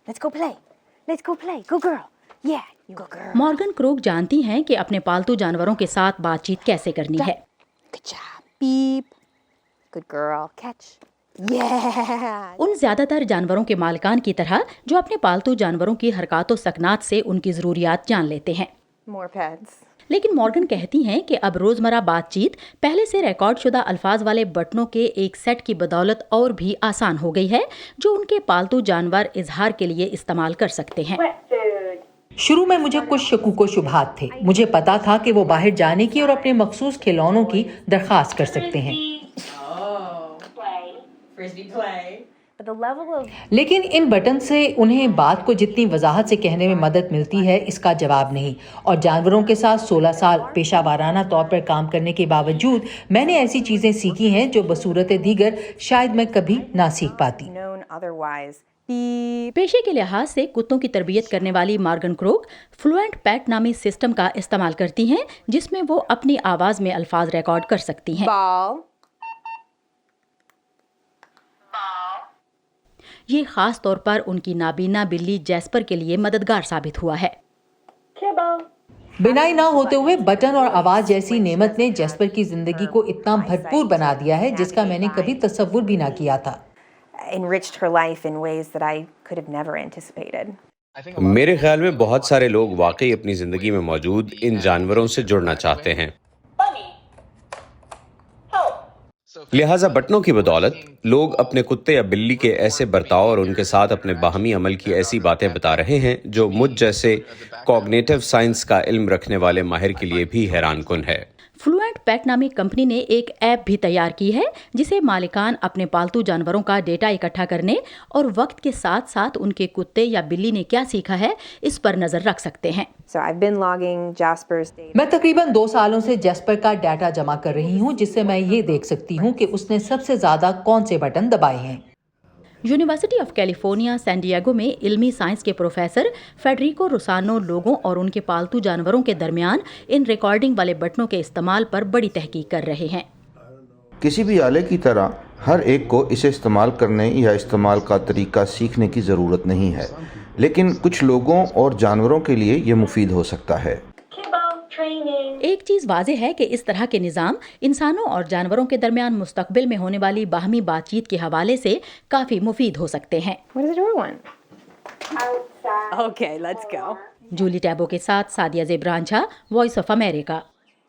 Let's go play. Let's go play. Good girl. Yeah, good girl. Morgan crook जानती हैं कि अपने पालतू जानवरों के साथ बातचीत कैसे करनी है। Good job. Beep. Good girl. Catch. Yeah. उन ज्यादातर जानवरों के मालिकान की तरह जो अपने पालतू जानवरों की हरकत सकनात से उनकी जरूरियात जान लेते हैं। More pets. लेकिन मॉर्गन कहती हैं कि अब रोजमर्रा बातचीत पहले से रिकॉर्ड शुदा अल्फाज वाले बटनों के एक सेट की बदौलत और भी आसान हो गई है जो उनके पालतू जानवर इजहार के लिए इस्तेमाल कर सकते हैं। शुरू में मुझे कुछ शकूक शुबहात थे। मुझे पता था कि वो बाहर जाने की और अपने मखसूस खिलौनों की दरख्वास्त कर सकते हैं, But the level of लेकिन इन बटन से उन्हें बात को जितनी वजाहत से कहने में मदद मिलती है इसका जवाब नहीं। और जानवरों के साथ 16 साल पेशा वाराना तौर पर काम करने के बावजूद मैंने ऐसी चीजें सीखी हैं जो बसूरत दीगर शायद मैं कभी ना सीख पाती। known otherwise. Beep. पेशे के लिहाज से कुत्तों की तरबियत करने वाली मॉर्गन क्रूक फ्लुएंट पैट नामी सिस्टम का इस्तेमाल करती हैं जिसमें वो अपनी आवाज में अल्फाज रिकॉर्ड कर सकती हैं। Ball. ये खास तौर पर उनकी नाबीना बिल्ली जैस्पर के लिए मददगार साबित हुआ है। बिनाई ना होते हुए बटन और आवाज जैसी नेमत ने जैस्पर की जिंदगी को इतना भरपूर बना दिया है जिसका मैंने कभी तसव्वुर भी ना किया था। Enriched her life in ways that I could have never anticipated. मेरे ख्याल में बहुत सारे लोग वाकई अपनी जिंदगी में मौजूद इन जानवरों से जुड़ना चाहते हैं। लिहाजा बटनों की बदौलत लोग अपने कुत्ते या बिल्ली के ऐसे बर्ताव और उनके साथ अपने बाहमी अमल की ऐसी बातें बता रहे हैं जो मुझ जैसे कॉग्निटिव साइंस का इल्म रखने वाले माहिर के लिए भी हैरान कुन है। फ्लुएंट पैट नामी कंपनी ने एक ऐप भी तैयार की है जिसे मालिकान अपने पालतू जानवरों का डेटा इकट्ठा करने और वक्त के साथ साथ उनके कुत्ते या बिल्ली ने क्या सीखा है इस पर नजर रख सकते हैं। So I've been logging Jasper's data. मैं तकरीबन 2 सालों से जैस्पर का डाटा जमा कर रही हूँ जिससे मैं ये देख सकती हूँ कि उसने सबसे ज्यादा कौन से बटन दबाए हैं। University of California San Diego में इल्मी साइंस के प्रोफेसर फेडरिको रोसानो लोगों और उनके पालतू जानवरों के दरमियान इन रिकॉर्डिंग वाले बटनों के इस्तेमाल पर बड़ी तहकीक कर रहे हैं। किसी भी आले की तरह हर एक को इसे इस्तेमाल करने या इस्तेमाल का तरीका सीखने की ज़रूरत नहीं है, लेकिन कुछ लोगों और जानवरों के लिए ये मुफीद हो सकता है। एक चीज वाज़ेह है कि इस तरह के निज़ाम इंसानों और जानवरों के दरमियान मुस्तकबिल में होने वाली बाहमी बातचीत के हवाले से काफी मुफीद हो सकते हैं। What does the door want? Okay, let's go. Jully Taboh के साथ Sadia Zebran Jha, voice of America.